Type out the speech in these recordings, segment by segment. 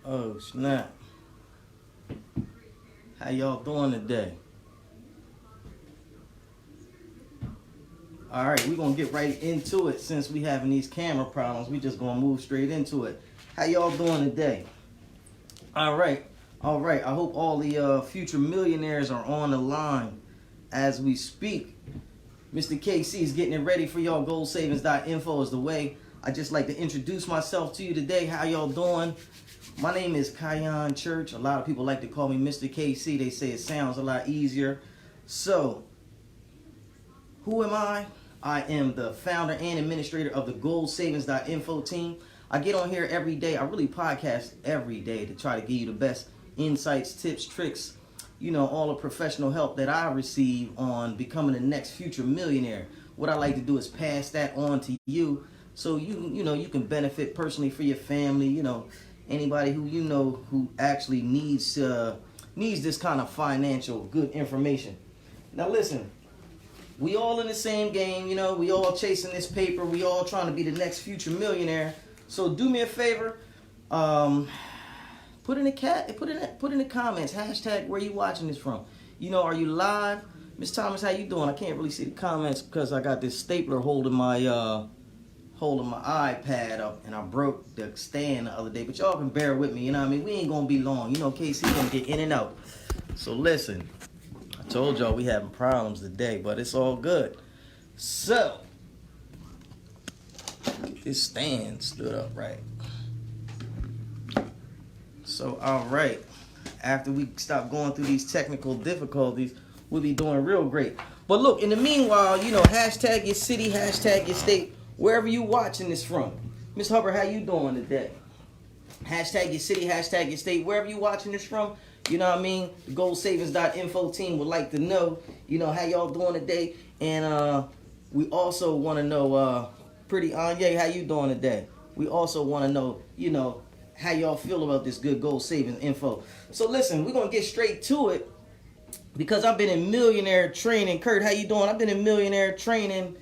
Oh snap. How y'all doing today? Alright, we're gonna get right into it since we having these camera problems. We just gonna move straight into it. How y'all doing today? Alright. I hope all the future millionaires are on the line as we speak. Mr. KC is getting it ready for y'all. Goldsavings.info is the way. I just like to introduce myself to you today. How y'all doing? My name is Khyon Church. A lot of people like to call me Mr. KC. They say it sounds a lot easier. So, who am I? I am the founder and administrator of the Goldsavings.info team. I get on here every day. I really podcast every day to try to give you the best insights, tips, tricks, all the professional help that I receive on becoming the next future millionaire. What I like to do is pass that on to you so you can benefit personally for your family, anybody who who actually needs this kind of financial good information. Now listen, we all in the same game, we all chasing this paper, we all trying to be the next future millionaire. So do me a favor, put in the comments hashtag where you watching this from. Are you live? Miss Thomas, how you doing? I can't really see the comments because I got this stapler holding my iPad up, and I broke the stand the other day. But y'all can bear with me, we ain't gonna be long. KC gonna get in and out. So listen, I told y'all we having problems today, but it's all good. So get this stand stood up right. So, all right, after we stop going through these technical difficulties, we'll be doing real great. But look, in the meanwhile, hashtag your city, hashtag your state, wherever you watching this from. Miss Hubbard, how you doing today? Hashtag your city, hashtag your state, wherever you watching this from. The goldsavings.info team would like to know, how y'all doing today. And we also want to know, Pretty Anya, how you doing today? We also want to know, how y'all feel about this good gold savings info. So listen, we're gonna get straight to it because I've been in millionaire training. Kurt, how you doing? I've been in millionaire training,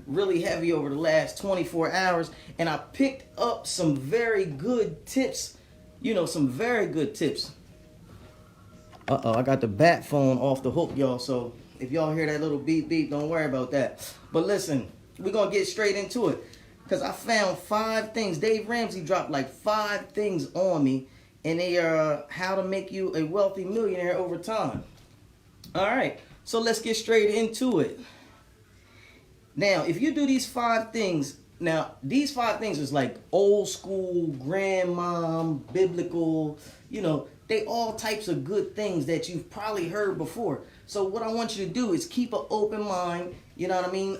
really heavy over the last 24 hours, and I picked up some very good tips, some very good tips. I got the bat phone off the hook, y'all, so if y'all hear that little beep beep, don't worry about that. But listen, we're gonna get straight into it. Because I found 5 things. Dave Ramsey dropped like 5 things on me. And they are how to make you a wealthy millionaire over time. All right. So let's get straight into it. Now, if you do these 5 things. Now, these 5 things is like old school, grandmom, biblical. They all types of good things that you've probably heard before. So what I want you to do is keep an open mind. You know what I mean?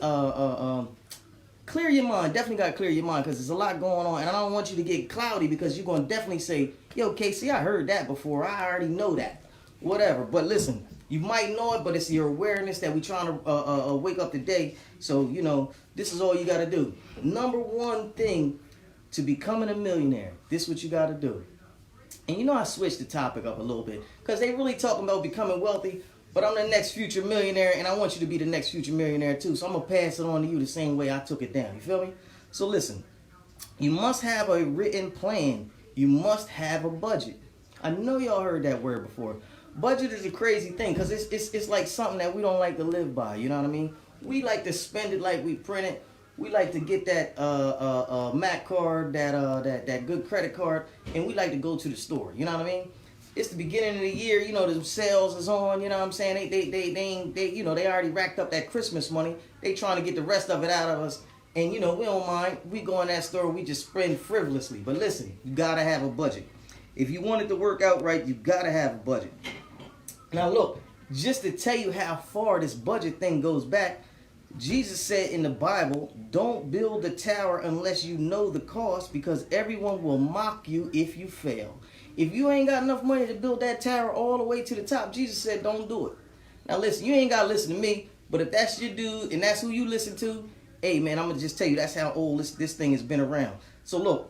Clear your mind. Definitely got to clear your mind because there's a lot going on. And I don't want you to get cloudy because you're going to definitely say, yo, Casey, I heard that before. I already know that. Whatever. But listen, you might know it, but it's your awareness that we're trying to wake up today. So, this is all you got to do. Number 1 thing to becoming a millionaire, this is what you got to do. And I switched the topic up a little bit because they really talking about becoming wealthy. But I'm the next future millionaire, and I want you to be the next future millionaire too. So I'm going to pass it on to you the same way I took it down. You feel me? So listen, you must have a written plan. You must have a budget. I know y'all heard that word before. Budget is a crazy thing because it's like something that we don't like to live by. You know what I mean? We like to spend it like we print it. We like to get that Mac card, that good credit card, and we like to go to the store. You know what I mean? It's the beginning of the year, the sales is on, you know what I'm saying? They already racked up that Christmas money. They trying to get the rest of it out of us. And, we don't mind. We go in that store, we just spend frivolously. But listen, you got to have a budget. If you want it to work out right, you got to have a budget. Now, look, just to tell you how far this budget thing goes back, Jesus said in the Bible, don't build a tower unless you know the cost because everyone will mock you if you fail. If you ain't got enough money to build that tower all the way to the top, Jesus said don't do it. Now listen, you ain't got to listen to me, but if that's your dude and that's who you listen to, hey man, I'm going to just tell you that's how old this thing has been around. So look,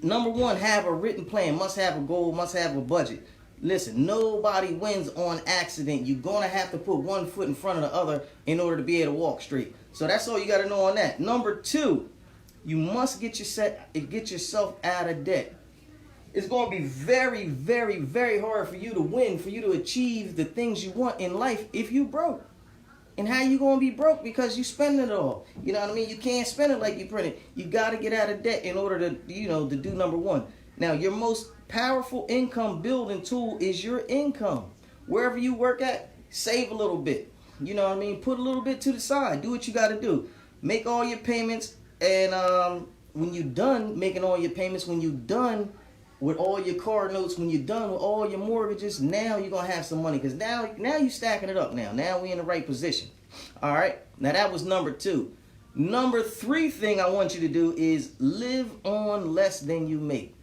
number 1, have a written plan, must have a goal, must have a budget. Listen, nobody wins on accident. You're going to have to put one foot in front of the other in order to be able to walk straight. So that's all you got to know on that. Number 2, you must get yourself out of debt. it's going to be very, very, very hard for you to win, for you to achieve the things you want in life if you broke. And how you going to be broke? Because you spend it all. You know what I mean? You can't spend it like you printed. You got to get out of debt in order to, to do number one. Now, your most powerful income building tool is your income. Wherever you work at, save a little bit. You know what I mean? Put a little bit to the side. Do what you got to do. Make all your payments. And when you're done making all your payments, when you're done with all your car notes, when you're done with all your mortgages, now you're going to have some money. Because now you're stacking it up now. Now we're in the right position. All right? Now that was number 2. Number 3 thing I want you to do is live on less than you make.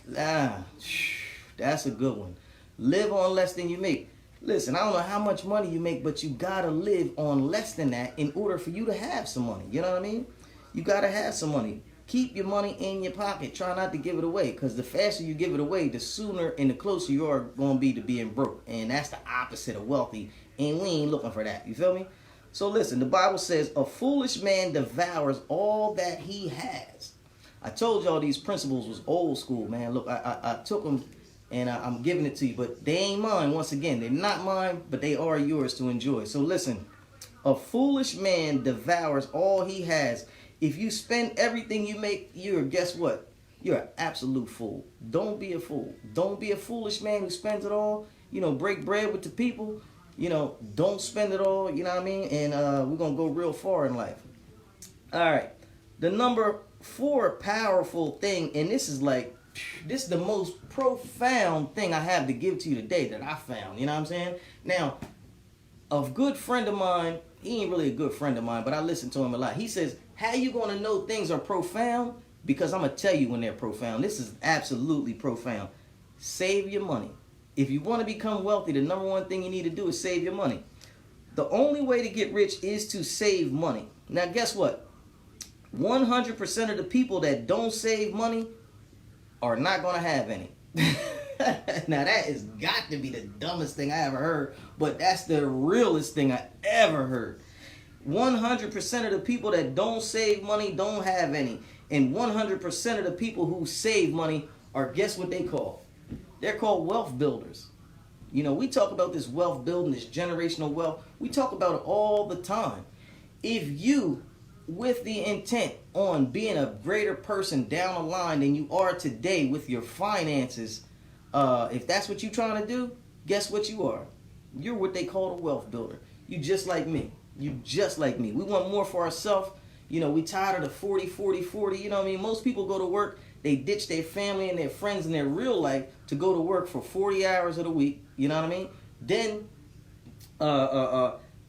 That's a good one. Live on less than you make. Listen, I don't know how much money you make, but you got to live on less than that in order for you to have some money. You know what I mean? You got to have some money. Keep your money in your pocket. Try not to give it away, because the faster you give it away, the sooner and the closer you are going to be to being broke. And that's the opposite of wealthy, and we ain't looking for that. You feel me? So listen, the Bible says, a foolish man devours all that he has. I told y'all these principles was old school, man. Look, I took them, and I'm giving it to you, but they ain't mine. Once again, they're not mine, but they are yours to enjoy. So listen, a foolish man devours all he has. If you spend everything you make, guess what? You're an absolute fool. Don't be a fool. Don't be a foolish man who spends it all. Break bread with the people. Don't spend it all. You know what I mean? And we're going to go real far in life. All right. The number 4 powerful thing, and this is the most profound thing I have to give to you today that I found. You know what I'm saying? Now, a good friend of mine, he ain't really a good friend of mine, but I listen to him a lot. He says, how you going to know things are profound? Because I'm going to tell you when they're profound. This is absolutely profound. Save your money. If you want to become wealthy, the number 1 thing you need to do is save your money. The only way to get rich is to save money. Now, guess what? 100% of the people that don't save money are not going to have any. Now, that has got to be the dumbest thing I ever heard, but that's the realest thing I ever heard. 100% of the people that don't save money don't have any. And 100% of the people who save money are, guess what they call? They're called wealth builders. We talk about this wealth building, this generational wealth. We talk about it all the time. If you, with the intent on being a greater person down the line than you are today with your finances, if that's what you're trying to do, guess what you are? You're what they call a wealth builder. You just like me. You just like me. We want more for ourselves. We tired of the 40, 40, 40. You know what I mean? Most people go to work. They ditch their family and their friends and their real life to go to work for 40 hours of the week. You know what I mean? Then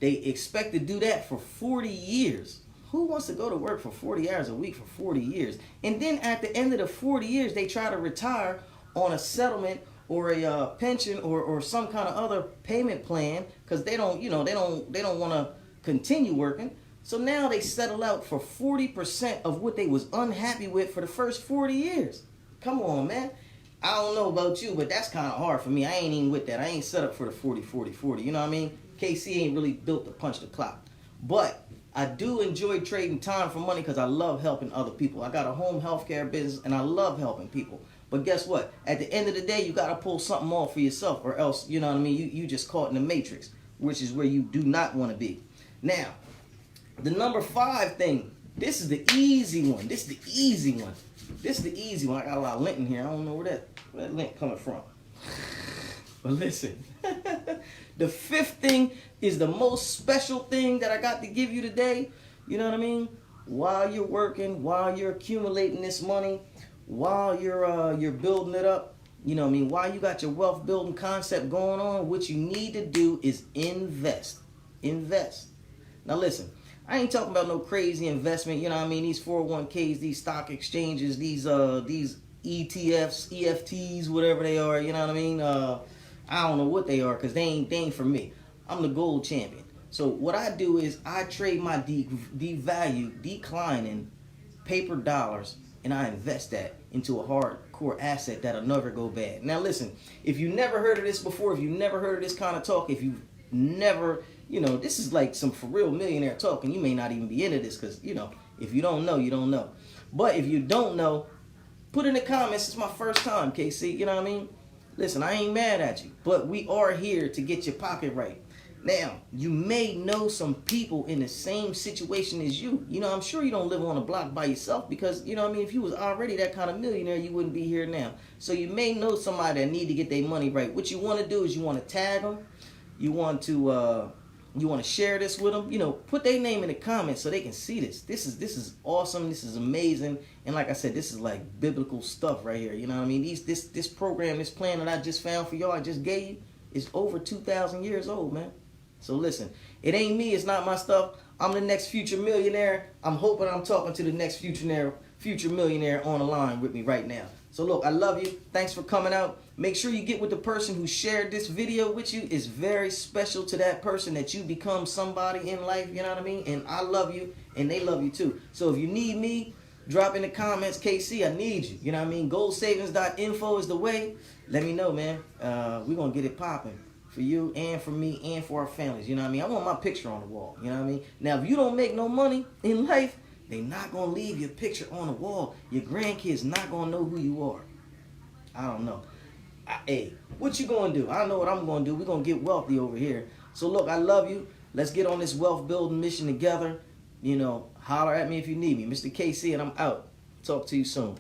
they expect to do that for 40 years. Who wants to go to work for 40 hours a week for 40 years? And then at the end of the 40 years, they try to retire on a settlement or a pension or some kind of other payment plan, because they don't want to continue working. So now they settle out for 40% of what they was unhappy with for the first 40 years. Come on, man. I don't know about you, but that's kind of hard for me. I ain't even with that. I ain't set up for the 40, 40, 40. You know what I mean? KC ain't really built to punch the clock. But I do enjoy trading time for money because I love helping other people. I got a home healthcare business and I love helping people. But guess what? At the end of the day, you got to pull something off for yourself, or else, you know what I mean? You just caught in the matrix, which is where you do not want to be. Now, the number 5 thing, this is the easy one. This is the easy one. I got a lot of lint in here. I don't know where that lint coming from. But listen, the 5th thing is the most special thing that I got to give you today. You know what I mean? While you're working, while you're accumulating this money, while you're building it up, you know what I mean? While you got your wealth building concept going on, what you need to do is invest. Invest. Now listen, I ain't talking about no crazy investment. You know what I mean? These 401ks, these stock exchanges, these ETFs, EFTs, whatever they are. You know what I mean? I don't know what they are because they ain't for me. I'm the gold champion. So what I do is I trade my declining paper dollars, and I invest that into a hardcore asset that'll never go bad. Now listen, if you never heard of this before, if you never heard of this kind of talk, if you've never, this is like some for real millionaire talk, and you may not even be into this because, if you don't know, you don't know. But if you don't know, Put in the comments, it's my first time, KC, you know what I mean? Listen, I ain't mad at you, but we are here to get your pocket right. Now, you may know some people in the same situation as you. You know, I'm sure you don't live on a block by yourself because, you know what I mean, if you was already that kind of millionaire, you wouldn't be here now. So you may know somebody that need to get their money right. What you want to do is you want to tag them. You want to share this with them. You know, put their name in the comments so they can see this. This is awesome. This is amazing. And like I said, this is like biblical stuff right here. You know what I mean? This program, this plan that I just found for y'all, I just gave you, is over 2,000 years old, man. So listen, it ain't me, it's not my stuff. I'm the next future millionaire. I'm hoping I'm talking to the next future millionaire on the line with me right now. So look, I love you. Thanks for coming out. Make sure you get with the person who shared this video with you. It's very special to that person that you become somebody in life, you know what I mean? And I love you, and they love you too. So if you need me, drop in the comments, KC, I need you. You know what I mean? Goldsavings.info is the way. Let me know, man. We're going to get it popping. For you and for me and for our families, you know what I mean? I want my picture on the wall, you know what I mean? Now, if you don't make no money in life, they not going to leave your picture on the wall. Your grandkids not going to know who you are. I don't know. Hey, what you going to do? I know what I'm going to do. We're going to get wealthy over here. So, look, I love you. Let's get on this wealth building mission together. You know, holler at me if you need me. Mr. KC, and I'm out. Talk to you soon.